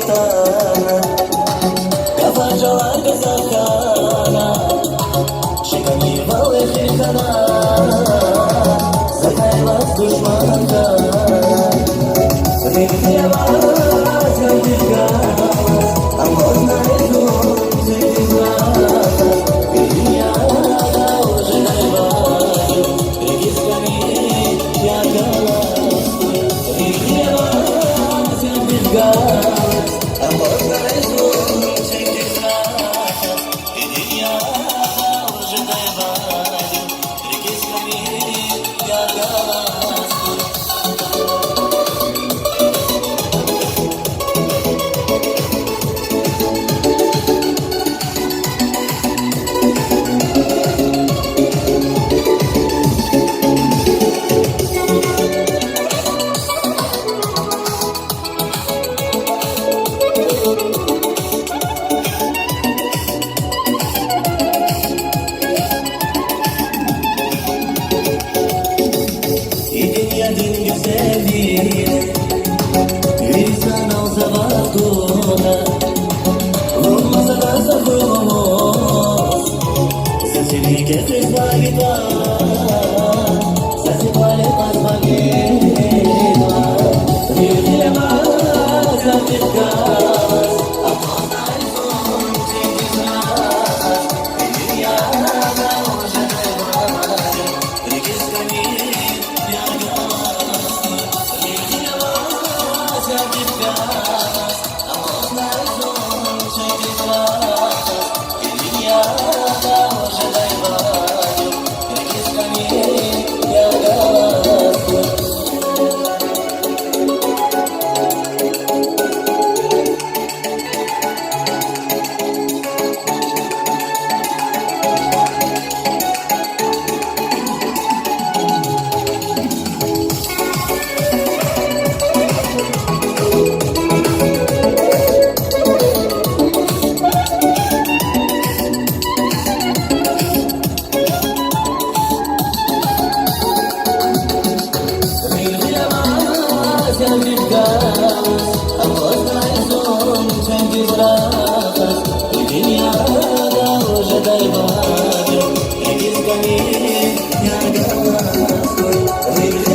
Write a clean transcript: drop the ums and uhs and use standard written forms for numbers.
Sultana, Kafacalar Kazakana, Şekani Vallahi Kana, Zakayvaz Düşmanka, Rivya Vaz Yadizgaz, Amorna Ezun Zedizgaz, Rivya Da Ujnayvaz, Regiskani Yagaz, Rivya Vaz Yadizgaz, Amorna Ezun Zedizgaz, Rivya Da Ujnayvaz, Regiskani Yagaz. Din güzeli, lisan olsa vaktuna, olmasa da sakınımız, sesini getir bagita, sesi vale pas bagita, yüzülemez artıkaz, apostay son çekizmez, dünyada ojanayvaz, regiskani Dünyada hoca dayvar, regiz gani, yaga,